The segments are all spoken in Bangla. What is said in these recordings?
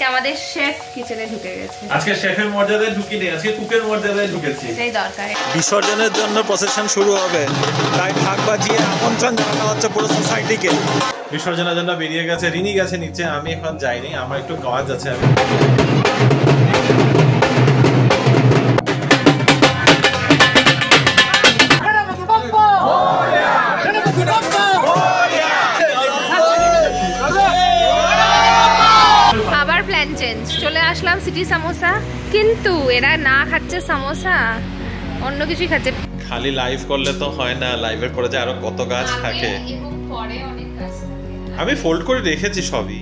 আজকে আমাদের শেফ কিচেনে ঢুকে গেছে। আজকে শেফের মর্যাদায় ঢুকিনি, আজকে কুকের মর্যাদায় ঢুকেছি। এটাই দরকার। বিসর্জনের জন্য প্রসেশন শুরু হবে, তাই ঢাক বাজিয়ে আমন্ত্রণ জানানো হচ্ছে পুরো সোসাইটিকে। বিসর্জনের জন্য বেরিয়ে গেছে, রিনি গেছে নিচে, আমি এখন যাইনি, আমার একটু কাজ আছে। আবার প্ল্যান চেঞ্জ, চলে আসলাম সিটি সামোসা, কিন্তু এরা না খাচ্ছে সামোসা, অন্য কিছুই খাচ্ছে। খালি লাইভ করলে তো হয় না, লাইভের পরে যে আরো কত কাজ থাকে। আমি ফোল্ড করে রেখেছি সবই।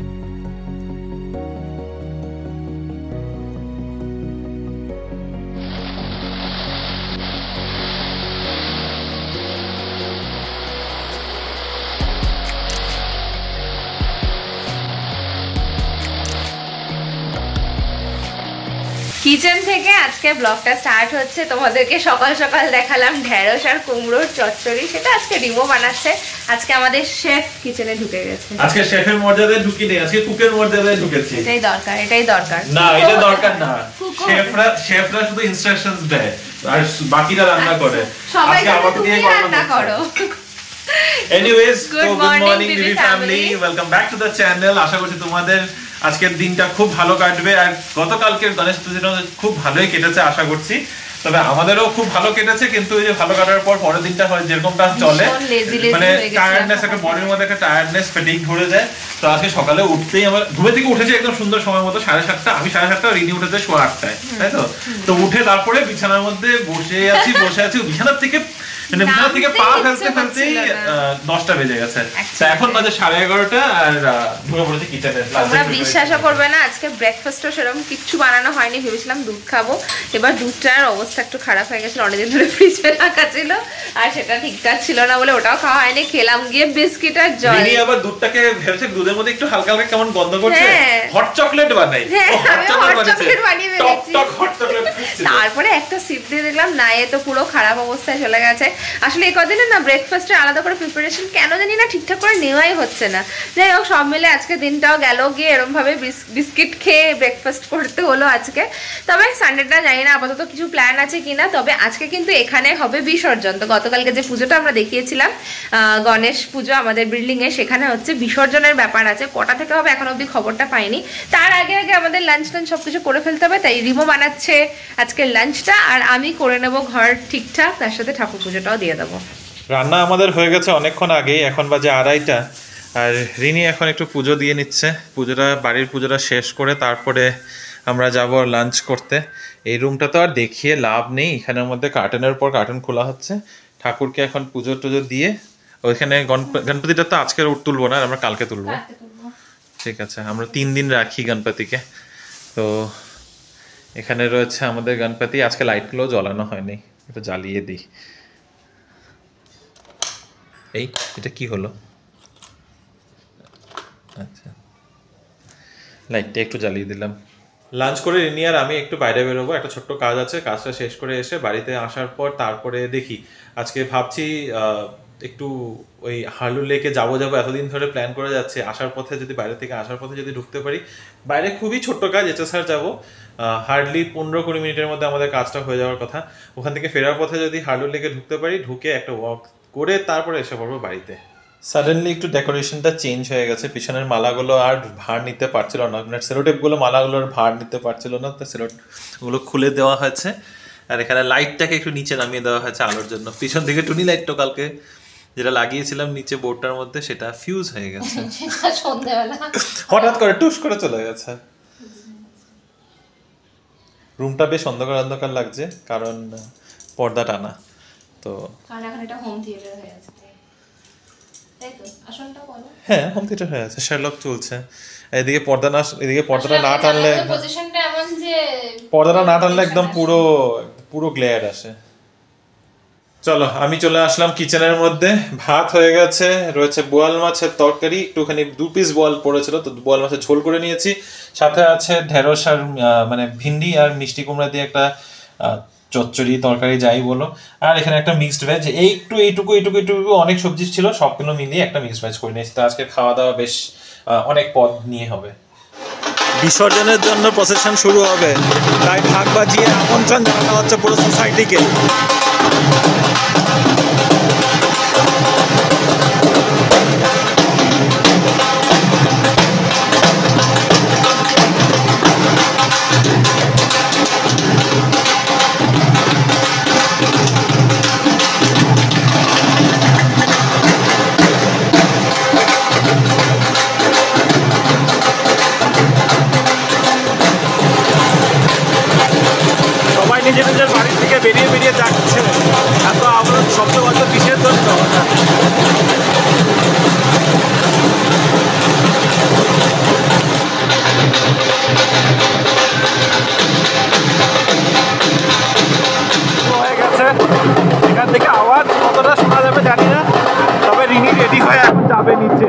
কিচেন থেকে আজকে ব্লগটা স্টার্ট হচ্ছে। তোমাদেরকে সকাল সকাল দেখালাম ঢেঁড়স আর কুমড়োর চচ্চড়ি, সেটা আজকে রিমো বানাচ্ছে। আজকে আমাদের শেফ কিচেনে ঢুকে গেছে। আজকে শেফের মর্যাদায় ঢুকিনি, আজকে কুকের মর্যাদায় ঢুকেছি। এটাই দরকার, এটাই দরকার। না, এটা দরকার না। শেফরা শুধু ইনস্ট্রাকশনস দেয় আর বাকিরা রান্না করে। সবাই আমাকে রান্না করো। Anyways, good morning BB family, welcome back to the channel. আশা করছি তোমাদের আজকের দিনটা খুব ভালো কাটবে, আর গতকালকের গণেশ পুজোটা খুব ভালোই কেটেছে আশা করছি। তবে আমাদেরও খুব ভালো কেটেছে, কিন্তু এই যে ভালো কাটার পর পরের দিনটা হয় যেরকমটা চলে, মানে টায়ার্ডনেস, একটা বডির মধ্যে একটা টায়ার্ডনেস, ফ্যাটিগ ধরে যায়। তো আজকে সকালে উঠতেই আমার ঘুমে থেকে উঠেছি একদম সুন্দর সময় মতো 7:30, আমি 7:30, রিনি উঠেছে 8:15, তাই তো? তো উঠে তারপরে বিছানার মধ্যে বসে আছি, বিছানার থেকে পা ফেলতে ফেলতেই 10টা বেজে গেছে। এখন বাজে 11:30 আর ঢুকে পড়েছি কিচেনে। তোমরা বিশ্বাসও করবে না, আজকে ব্রেকফাস্টও সেরকম কিচ্ছু বানানো হয়নি। ভেবেছিলাম দুধ খাবো, এবার দুধটার অবস্থা একটু খারাপ হয়ে গেছিল, অনেকদিন ধরে ফ্রিজে রাখা ছিল আর সেটা ঠিকঠাক ছিল না বলে ওটাও খাওয়া হয়নি। খেলাম গিয়ে বিস্কিট আর জল। রিনি আবার দুধটাকে ভেবেছে দুধের মধ্যে একটু হালকা হালকা কেমন গন্ধ করছে, হট চকলেট বানাই। তারপরে একটা সিপ দিয়ে দেখলাম না, এ তো পুরো খারাপ অবস্থায় চলে গেছে। আসলে এই কদিনে না ব্রেকফাস্টের আলাদা করে প্রিপারেশন কেন জানি না ঠিকঠাক করে নেওয়াই হচ্ছে না। যাই হোক, সব মিলে আজকে দিনটাও গেল গিয়ে এরকম ভাবে বিস্কিট খেয়ে ব্রেকফাস্ট করতে হলো আজকে। তবে সানডেটা জানি না আপাতত কিছু প্ল্যান আছে কিনা। তবে আজকে কিন্তু এখানে হবে বিসর্জন। তো গতকালকে যে পুজোটা আমরা দেখিয়েছিলাম, গণেশ পুজো আমাদের বিল্ডিং এ, সেখানে হচ্ছে বিসর্জনের ব্যাপার আছে। কটা থেকে হবে এখন অব্দি খবরটা পাইনি। তার আগে আগে আমাদের লাঞ্চ টাঞ্চ সবকিছু করে ফেলতে হবে। তাই রিমো বানাচ্ছে আজকের লাঞ্চটা, আর আমি করে নেব ঘর ঠিকঠাক, তার সাথে ঠাকুর পুজোটাও দিয়ে দেবো। রান্না আমাদের হয়ে গেছে অনেকক্ষণ আগেই, এখন বাজে 2:30, আর রিনি এখন একটু পুজো দিয়ে নিচ্ছে। বাড়ির পুজোটা শেষ করে তারপরে আমরা যাব লাঞ্চ করতে। এই রুমটা তো আর দেখিয়ে লাভ নেই, এখানের মধ্যে কার্টনের পর কার্টন খোলা হচ্ছে। ঠাকুরকে এখন পুজো টুজো দিয়ে ওইখানে গণপতিটা তো আজকে তুলবো না, আমরা কালকে তুলবো। ঠিক আছে, আমরা 3 দিন রাখি গণপতিকে। তো এখানে রয়েছে আমাদের গণপতি। আজকে লাইটগুলো জ্বালানো হয়নি, এটা জ্বালিয়ে দিই। এটা কি হলো? আচ্ছা, লাইটটা একটু জ্বালিয়ে দিলাম। লাঞ্চ করে রিনি আর আমি একটু বাইরে বেরোবো, একটা ছোট্ট কাজ আছে। কাজটা শেষ করে এসে বাড়িতে আসার পর তারপরে দেখি, আজকে ভাবছি একটু ওই হার্লু লেকে যাবো। এতদিন ধরে প্ল্যান করে যাচ্ছে, আসার পথে যদি বাইরে থেকে আসার পথে যদি ঢুকতে পারি। বাইরে খুবই ছোট্ট কাজ, স্যার যাবো, হার্ডলি 15-20 মিনিটের মধ্যে আমাদের কাজটা হয়ে যাওয়ার কথা। ওখান থেকে ফেরার পথে যদি হার্লু লেকে ঢুকতে পারি, ঢুকে একটা ওয়াক করে তারপরে এসে পড়বো বাড়িতে। সাডেনলি একটু ডেকোরেশনটা চেঞ্জ হয়ে গেছে, পিছনের মালাগুলো আর ভার নিতে পারছিল না, মানে সেলোটেপগুলো মালাগুলোর ভার নিতে পারছিল না, তো সেলোগুলো খুলে দেওয়া হয়েছে। আর এখানে লাইটটাকে একটু নিচে নামিয়ে দেওয়া হয়েছে আলোর জন্য। পিছন দিকে টুনি লাইটটা কালকে যেটা লাগিয়েছিলাম নিচে বোর্ডটার মধ্যে, সেটা ফিউজ হয়ে গেছে হঠাৎ করে, টুস করে চলে গেছে। রুমটা বেশ অন্ধকার অন্ধকার লাগছে, কারণ পর্দা টানা তো। হ্যাঁ, হোম থিয়েটার হয়ে আছে, শার্লক চলছে। এদিকে পর্দাটা না টানলে একদম পুরো গ্লেয়ার আসে। চলো, আমি চলে আসলাম কিচেনের মধ্যে। ভাত হয়ে গেছে, রয়েছে বোয়াল মাছের তরকারি, একটুখানি 2 পিস বোয়াল পড়েছিল, তো বোয়াল মাছের ঝোল করে নিয়েছি। সাথে আছে ঢেঁড়স আর মানে ভিন্ডি আর মিষ্টি কুমড়া দিয়ে একটা চচ্চড়ি তরকারি যাই বলো। আর এখানে একটা মিক্সড ভেজ, এইটুকু অনেক সবজি ছিল, সবগুলো মিলিয়ে একটা মিক্সড ভেজ করে নিয়েছি। তো আজকে খাওয়া দাওয়া বেশ অনেক পদ নিয়ে হবে। বিসর্জনের জন্য প্রসেশন শুরু হবে, তাই ঢাক বাজিয়ে আমন্ত্রণ জানানো হচ্ছে পুরো সোসাইটিকে। নিজের নিজের বাড়ি থেকে বেরিয়ে বেরিয়ে যাচ্ছে, এত আবরণ শব্দ হয়তো কিসের জন্য। হয়ে গেছে, এখান থেকে আওয়াজ কতটা শোনা যাবে জানি না, তবে রিনি রেডি হয়ে এখন যাবে নিচে।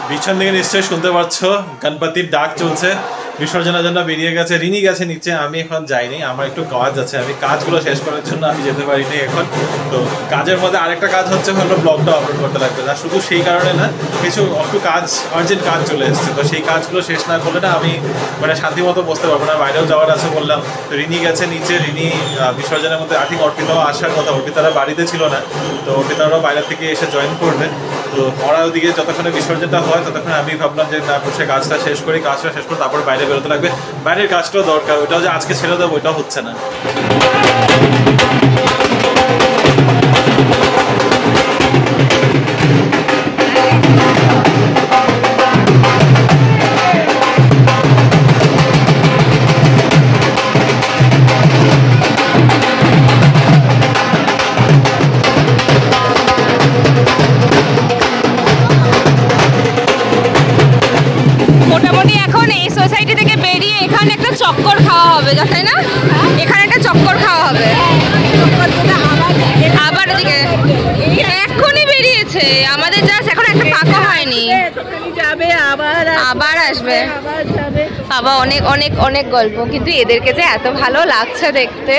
পিছন দিকে নিশ্চয়ই শুনতে পাচ্ছ গণপতির ডাক চলছে, বিসর্জনের জন্য বেরিয়ে গেছে, রিনি গেছে নিচে, আমি এখন যাইনি, আমার একটু কাজ আছে, আমি কাজগুলো শেষ করার জন্য আমি যেতে পারিনি এখন। তো কাজের মধ্যে আরেকটা কাজ হচ্ছে হলো ব্লগটা আপলোড করতে লাগবে, আর শুধু সেই কারণে না, কিছু একটু কাজ আর্জেন্ট কাজ চলে এসছে, তো সেই কাজগুলো শেষ না করলে না আমি মানে শান্তি মতো বসতে পারবো না, বাইরেও যাওয়ার আছে বললাম। তো রিনি গেছে নিচে, রিনি বিসর্জনের মধ্যে আই থিঙ্ক অর্পিতাও আসার কথা, অর্পিতারা বাড়িতে ছিল না, তো অর্পিতারাও বাইরে থেকে এসে জয়েন করবে। তো ওরা ওদিকে যতক্ষণে বিসর্জনটা হয় ততক্ষণে আমি ভাবলাম যে না বসে কাজটা শেষ করি, কাজটা শেষ করে তারপর বাইরে বেরোতে লাগবে, বাইরের কাজটাও দরকার, ওইটাও যে আজকে ছেড়ে দেবো ওইটাও হচ্ছে না। মোটামুটি এখন এই সোসাইটি থেকে বেরিয়ে এখানে একটা চক্কর খাওয়া হবে, তাই না? এখানে একটা চক্কর খাওয়া হবে, আবার ওদিকে এখনই বেরিয়েছে, আমাদের জাস্ট এখন একটা ফাঁকা হয়নি, আবার আসবে, বাবা অনেক অনেক অনেক গল্প, কিন্তু এদেরকে যে এত ভালো লাগছে দেখতে,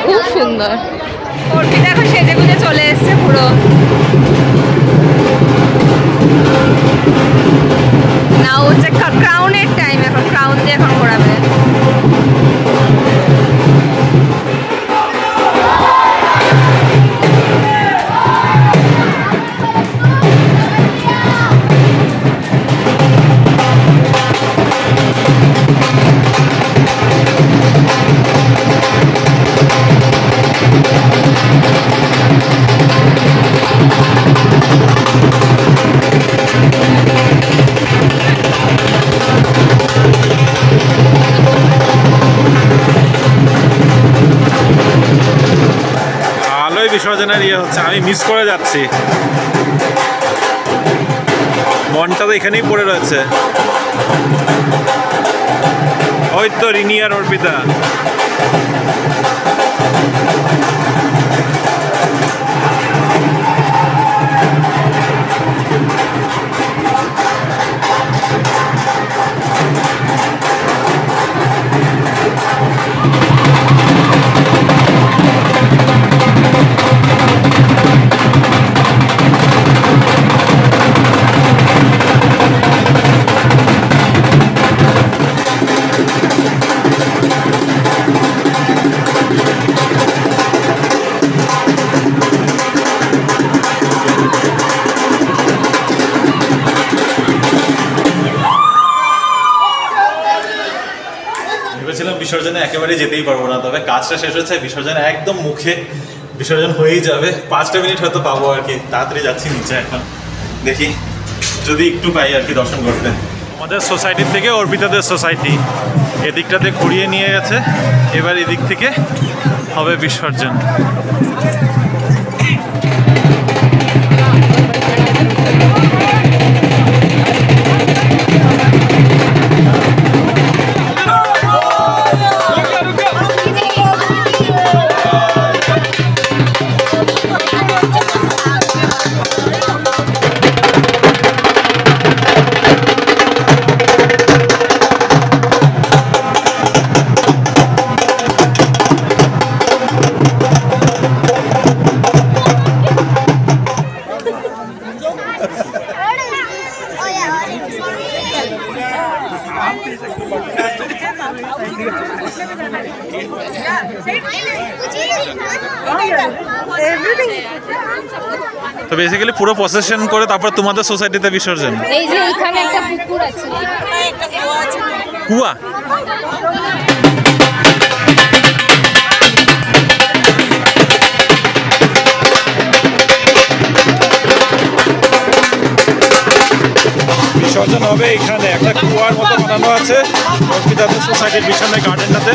খুব সুন্দর। অর্পিতা এখন সেজে গুজে চলে এসছে পুরো, না হচ্ছে ক্রাউনের টাইম, এখন ক্রাউন দিয়ে এখন ঘোরাবে। বিসর্জনের ইয়ে হচ্ছে, আমি মিস করে যাচ্ছি, মনটা তো এখানেই পড়ে রয়েছে। ওই তো রিনি আর অর্পিতা। বিসর্জনে একেবারে যেতেই পারবো না, তবে কাজটা শেষ হচ্ছে, বিসর্জন একদম মুখে, বিসর্জন হয়েই যাবে। 5টা মিনিট হয়তো পাবো আর কি, তাড়াতাড়ি যাচ্ছি নিচে এখন, দেখি যদি একটু পাই আর কি দর্শন করতে। আমাদের সোসাইটির থেকে অর্পিতাদের সোসাইটি এদিকটাতে ঘুরিয়ে নিয়ে গেছে, এবার এদিক থেকে হবে বিসর্জন। তো বেসিক্যালি পুরো প্রসেশন করে তারপর তোমাদের সোসাইটিতে বিসর্জন। এই যে এখানে একটা পুকুর আছে, কুয়া। বিসর্জন হবে এখানে, একটা কুয়ার মতো বানানো আছে অর্পিতাদের সোসাইটির পিছনে গার্ডেনটাতে।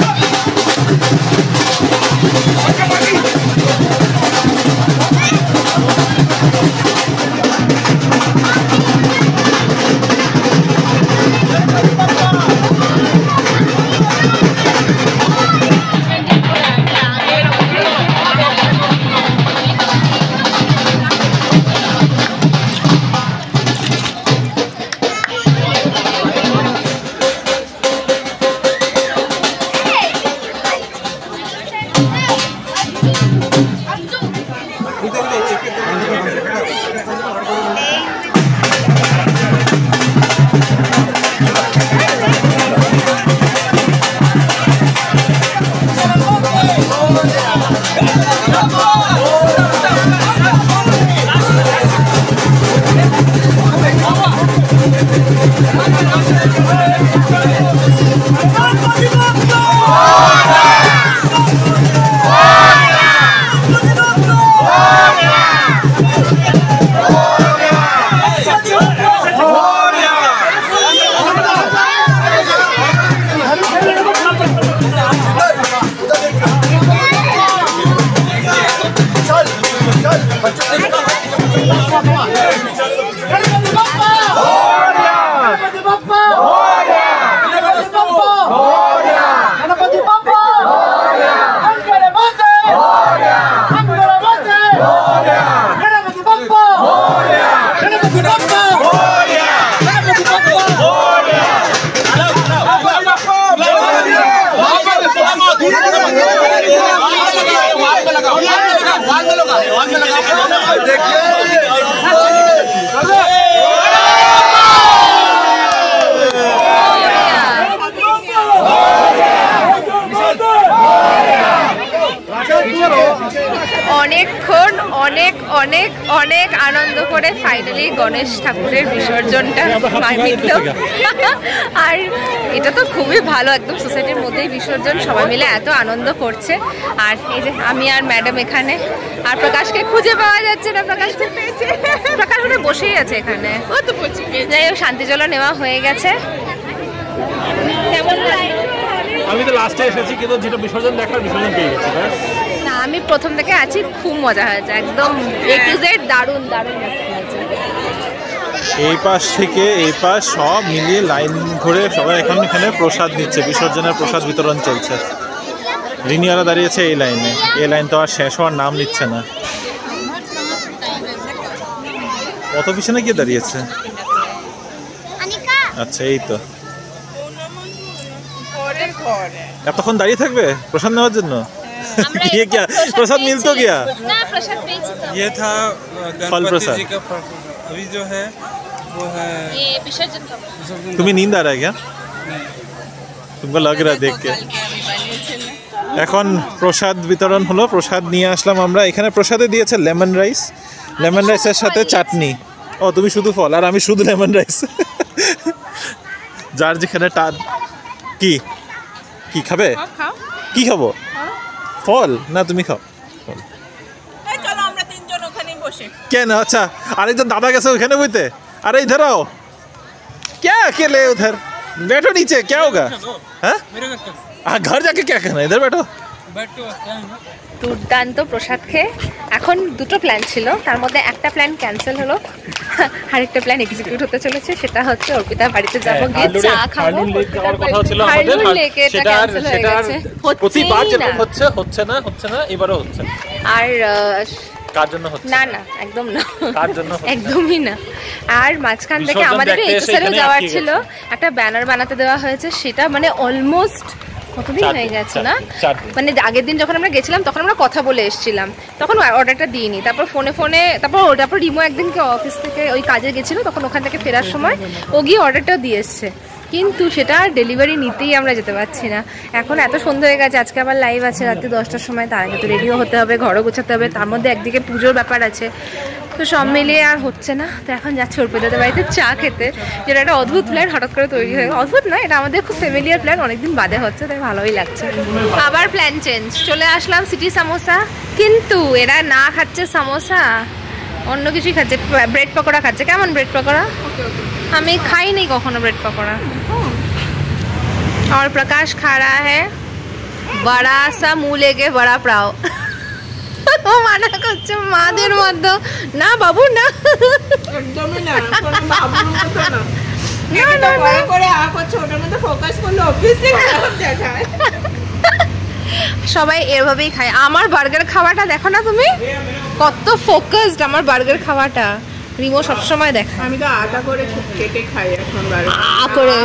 অনেকক্ষণ অনেক অনেক অনেক আনন্দ করে ফাইনালি গণেশ ঠাকুরের বিসর্জনটা মিটল। আর এটা তো খুবই ভালো, একদম সোসাইটির মধ্যেই বিসর্জন, সবাই মিলে এত আনন্দ করছে। আর এই যে আমি আর ম্যাডাম এখানে, আর প্রকাশকে খুঁজে পাওয়া যাচ্ছে না। প্রকাশকে পেয়েছে, প্রকাশ মানে বসেই আছে এখানে। যাই হোক, শান্তিজল নেওয়া হয়ে গেছে। কেমন আমি তো লাস্টে এসেছি, কিন্তু যেটা বিসর্জন দেখার বিসর্জন পেয়ে গেছি। না, আমি প্রথম থেকে আছি, খুব মজা হয়েছে, একদম এ টু জেড দারুণ দারুণ হয়েছে। এই পাশ থেকে এই পাশ সব মিলিয়ে লাইন ধরে সবাই এখন এখানে প্রসাদ নিচ্ছে, বিসর্জনের প্রসাদ বিতরণ চলছে। রিনিয়ারা দাঁড়িয়েছে এই লাইনে, এই লাইন তো আর শেষ হওয়ার নাম নিচ্ছে না। কত পিছনে গিয়ে দাঁড়িয়েছে? আচ্ছা, এই তো এতক্ষণ দাঁড়িয়ে থাকবে প্রসাদ নেওয়ার জন্য? ये क्या प्रसाद मिल तो गया? ना, प्रसाद पेची तो ये था फल गणपति प्रसाद। जी का फल। अभी जो है वो है ये विसर्जन का तुम्हें नींद आ रहा है क्या? तुमको लग रहा है देख के। এখন প্রসাদ বিতরণ হলো, প্রসাদ নিয়ে আসলাম আমরা। এখানে প্রসাদে দিয়েছে লেমন রাইস, লেমন রাইসের সাথে চাটনি। ও, তুমি শুধু ফল আর আমি শুধু লেমন রাইস। যার যেখানে কি কি খাবে? খাও। কি খাবো? ফল না তুমি খাও? চলো আমরা তিনজন ওখানেই বসে। কেন? अच्छा আরেকজন দাদা গেছে ওখানে বইতে। अरे इधर आओ। क्या अकेले उधर? बैठो नीचे, क्या होगा? हाँ? घर जाके क्या करना है? इधर बैठो। দুর্দান্ত প্রসাদ খেয়ে এখন দুটো প্ল্যান ছিল, তার মধ্যে একটা প্ল্যান ক্যান্সেল হলো, আরেকটা প্ল্যান এক্সিকিউট হতে চলেছে। সেটা হচ্ছে অর্পিতার বাড়িতে যাবো, গিয়ে চা খাবো। হারলুন লেকে এটা ক্যান্সেল হয়ে গেছে, হচ্ছে না এবারও হচ্ছে। আর কার জন্য হচ্ছে? না না একদম না, কার জন্য? একদমই না। আর মাঝখান থেকে আমাদের এইচএসআরও যাওয়ার ছিল, একটা ব্যানার বানাতে দেওয়া হয়েছে, সেটা মানে অলমোস্ট কতদিন হয়ে গেছে না, মানে আগের দিন যখন আমরা গেছিলাম তখন আমরা কথা বলে এসেছিলাম, তখন অর্ডারটা দিইনি। তারপর ফোনে তারপর রিমো একদিনকে অফিস থেকে ওই কাজে গেছিলো, তখন ওখান থেকে ফেরার সময় ও গিয়ে অর্ডারটা দিয়ে এসছে, কিন্তু সেটা ডেলিভারি নিতেই আমরা যেতে পারছি না। এখন এত সন্ধ্যা হয়ে গেছে, আজকে আবার লাইভ আছে রাত্রি 10টার সময়, তার আগে তো রেডিও হতে হবে, ঘরও গোছাতে হবে, তার মধ্যে একদিকে পুজোর ব্যাপার আছে, তো সব মিলিয়ে আর হচ্ছে না। তো এখন যাচ্ছে অর্পিতাদের বাড়িতে চা খেতে, যেটা একটা অদ্ভুত প্ল্যান হঠাৎ করে তৈরি হয়ে, অদ্ভুত না, এটা আমাদের খুব ফ্যামিলিয়ার প্ল্যান, অনেকদিন বাদে হচ্ছে, তাই ভালোই লাগছে। আবার প্ল্যান চেঞ্জ, চলে আসলাম সিটি সামোসা, কিন্তু এরা না খাচ্ছে সামোসা, অন্য কিছুই খাচ্ছে, ব্রেড পকোড়া খাচ্ছে। কেমন ব্রেড পকোড়া? আমি খাইনি কখনো ব্রেড পকোড়া। और प्रकाश खा रहा है बड़ा सा मुंह लेके बड़ा प्राव। ও মানা করছে মাদের মতো, না বাবু না, একদমই না, কোনো বাবুর মতো না। না বড় করে করছে, ওটার মধ্যে ফোকাস করলে অবভিয়াসলি খারাপ দেখায়। সবাই এভাবেই খায়। আমার বার্গার খাওয়াটা দেখো না তুমি, কত ফোকাসড আমার বার্গার খাওয়াটা, রিমো সবসময় দেখে। আমি তো আটা করে কেটে খাই এখন বার্গার, করে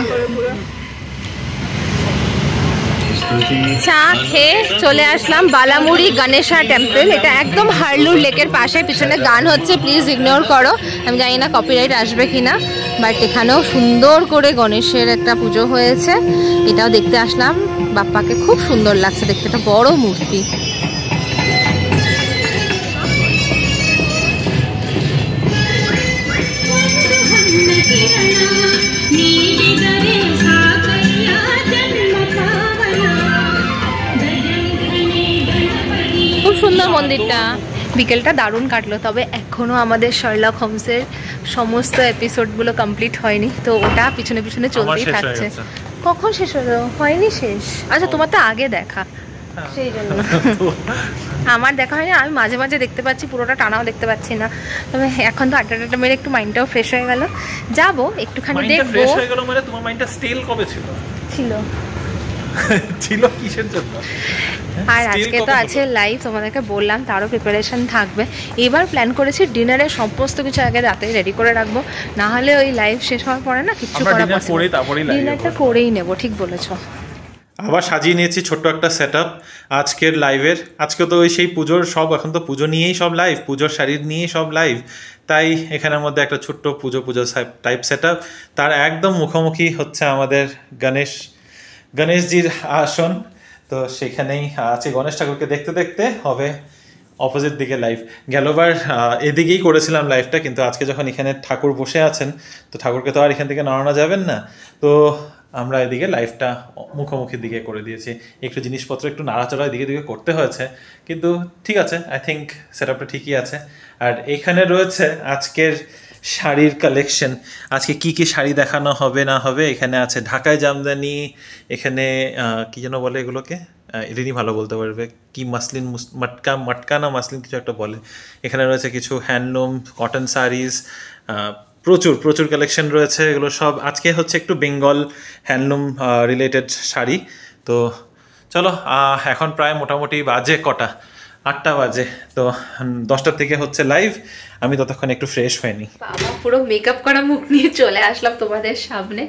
চা খেয়ে চলে আসলাম বালামুড়ি গণেশা টেম্পল। এটা একদম হারলুর লেকের পাশে, পিছনে গান হচ্ছে, প্লিজ ইগনোর করো, আমি জানি না কপিরাইট আসবে কিনা, বাট এখানেও সুন্দর করে গণেশের একটা পুজো হয়েছে, এটাও দেখতে আসলাম। বাপ্পাকে খুব সুন্দর লাগছে দেখতে, একটা বড় মূর্তি। খুব সুন্দর মন্দিরটা, বিকেলটা দারুণ কাটলো। তবে এখনও আমাদের শার্লক হোমসের সমস্ত এপিসোডগুলো কমপ্লিট হয়নি, তো ওটা পিছনে পিছনে চলতেই থাকছে। কখন শেষ হলো? হয়নি শেষ। আচ্ছা তোমার তো আগে দেখা, সেই জন্য আমার দেখা হয়নি। আমি মাঝে মাঝে দেখতে পাচ্ছি, পুরোটা টানাও দেখতে পাচ্ছি না। তবে এখন তো আড্ডা মেরে একটু মাইন্ডটাও ফ্রেশ হয়ে গেল, যাবো একটুখানি দেখবো। মানে তোমার মাইন্ডটা স্টিল কবে ছিল? ছিল কিসের জন্য? আর আজকে তো আছে লাইভ, তোমাদেরকে বললাম, তারও প্রিপারেশন থাকবে। এবার প্ল্যান করেছি ডিনারের সমস্ত কিছু আগে রাতে রেডি করে রাখবো, না হলে ওই লাইভ শেষ হওয়ার পরে না কিছু করা পসিবল। ডিনারটা করেই নেবো, ঠিক বলেছো। আবার সাজিয়ে নিয়েছি ছোট্ট একটা সেট আপ আজকের লাইভের। আজকে তো ওই সেই পুজোর সব, এখন তো পুজো নিয়েই সব লাইভ, পুজোর শাড়ির নিয়েই সব লাইভ, তাই এখানের মধ্যে একটা ছোট্ট পুজো টাইপ সেট আপ। তার একদম মুখোমুখি হচ্ছে আমাদের গণেশজির আসন, তো সেখানেই আছে। গণেশ ঠাকুরকে দেখতে দেখতে হবে অপোজিট দিকে লাইভ। গেলবার এদিকেই করেছিলাম লাইভটা, কিন্তু আজকে যখন এখানে ঠাকুর বসে আছেন, তো ঠাকুরকে তো আর এখান থেকে নাড়ানো যাবেন না, তো আমরা এদিকে লাইভটা মুখোমুখির দিকে করে দিয়েছি। একটু জিনিসপত্র একটু নাড়াচড়া এদিকে দিকে করতে হয়েছে, কিন্তু ঠিক আছে, আই থিঙ্ক সেট আপটা ঠিকই আছে। আর এখানে রয়েছে আজকের শাড়ির কালেকশন, আজকে কি কি শাড়ি দেখানো হবে না হবে। এখানে আছে ঢাকায় জামদানি, এখানে কি যেন বলে এগুলোকে, রিনি ভালো বলতে পারবে, কি মাসলিন মটকা না মাসলিন কিছু একটা বলে। এখানে রয়েছে কিছু হ্যান্ডলুম কটন শাড়িজ, প্রচুর কালেকশন রয়েছে। এগুলো সব আজকে হচ্ছে একটু বেঙ্গল হ্যান্ডলুম রিলেটেড শাড়ি। তো চলো, এখন প্রায় মোটামুটি বাজে কটা, 8টা বাজে, তো 10টার থেকে হচ্ছে লাইভ। আমি ততক্ষণ একটু ফ্রেশ হয়নি, বাবা পুরো মেকআপ করা মুখ নিয়ে চলে আসলাম তোমাদের সামনে।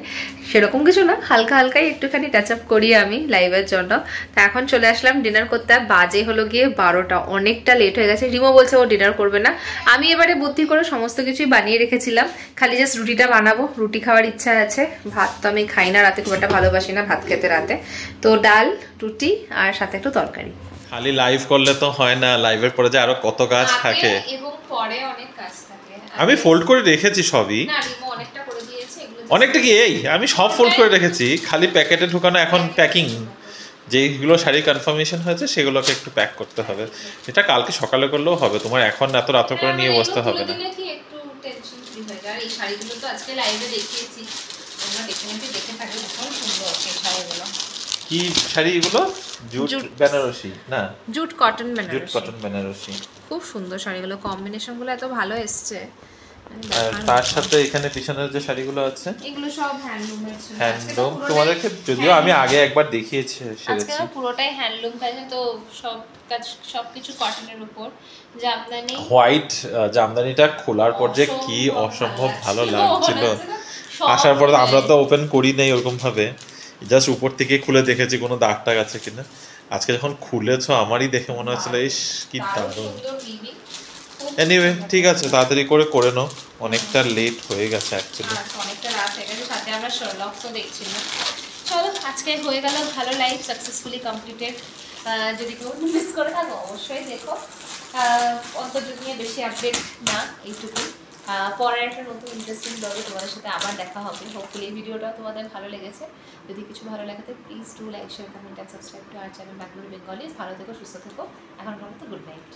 সেরকম কিছু না, হালকা হালকাই একটুখানি টাচ আপ করি আমি লাইভের জন্য। তা এখন চলে আসলাম ডিনার করতে। বাজে হলো গিয়ে 12টা, অনেকটা লেট হয়ে গেছে। রিমো বলছে ও ডিনার করবে না, আমি এবারে বুদ্ধি করে সমস্ত কিছুই বানিয়ে রেখেছিলাম, খালি জাস্ট রুটিটা বানাবো। রুটি খাওয়ার ইচ্ছা আছে, ভাত তো আমি খাই না রাতে, খুব একটা ভালোবাসি না ভাত খেতে রাতে, তো ডাল রুটি আর সাথে একটু তরকারি। খালি লাইভ করলে তো হয় না, লাইভের পরে যে আরো কত কাজ থাকে এবং পরে অনেক কাজ থাকে। আমি ফোল্ড করে রেখেছি সবই, না রিমো অনেকটা করে দিয়েছে। এগুলো অনেকটা কি, এই আমি সব ফোল্ড করে রেখেছি, খালি প্যাকেটে ঢুকানো এখন প্যাকিং যেইগুলো শাড়ি কনফার্মেশন হয়েছে সেগুলোকে একটু প্যাক করতে হবে। এটা কালকে সকালে করলেও হবে, তোমার এখন এত রাত করে নিয়ে বসতে হবে না। একটু টেনশন ফ্রি হয়ে যায়। আর এই শাড়িগুলো তো আজকে লাইভে দেখিয়েছি, তোমরা ডেফিনেটলি দেখে থাকবে, খুব সুন্দর এই শাড়িগুলো। কি শাড়ি এগুলো? জুট বেনারসি না, jute cotton jute Banarasi, cotton Banarasi. খুব সুন্দর শাড়িগুলো, কম্বিনেশনগুলো এত ভালো এসছে। আর তার সাথে এখানে পিছনের যে শাড়িগুলো আছে এগুলো সব হ্যান্ডলুমের ছিল। হ্যান্ডলুম, তোমাদেরকে যদিও আমি আগে একবার দেখিয়েছি আজকে সেরেছি। আমার পুরোটাই হ্যান্ডলুম কাজ, তো সব কাজ সবকিছু কটনের উপর। জামদানি হোয়াইট জামদানিটা খোলার পর যে কি অসম্ভব ভালো লাগছিল। আসার পর আমরা তো ওপেন করি নাই ওরকম ভাবে, জাস্ট উপর থেকে খুলে দেখেছি কোনো দাগ টাগ আছে কিনা। আজকে যখন খুলেছো আমারই দেখে মনে হচ্ছিল ইস কি দারুণ। এনিওয়ে ঠিক আছে, তাড়াতাড়ি করে নাও, অনেকটা লেট হয়ে গেছে অ্যাকচুয়ালি। অনেকটা রাত হয়ে গেছে, সাথে আমরা শার্লকসও দেখছিলাম। চলো আজকে হয়ে গেল ভালো, লাইভ সাকসেসফুলি কমপ্লিটেড। যদি কেউ মিস করে থাকো অবশ্যই দেখো, অন্তত নিয়ে বেশি আপডেট না, এইটুকু। পরের একটা নতুন ইন্টারেস্টিং ব্লগে তোমাদের সাথে আবার দেখা হবে। হোপফুলি এই ভিডিওটা তোমাদের ভালো লেগেছে। যদি কিছু ভালো লাগে তো please do like, share, comment and subscribe to our channel Bangalore Bengali. ভালো থেকো, সুস্থ থেকো, এখনকার মতো গুড নাইট।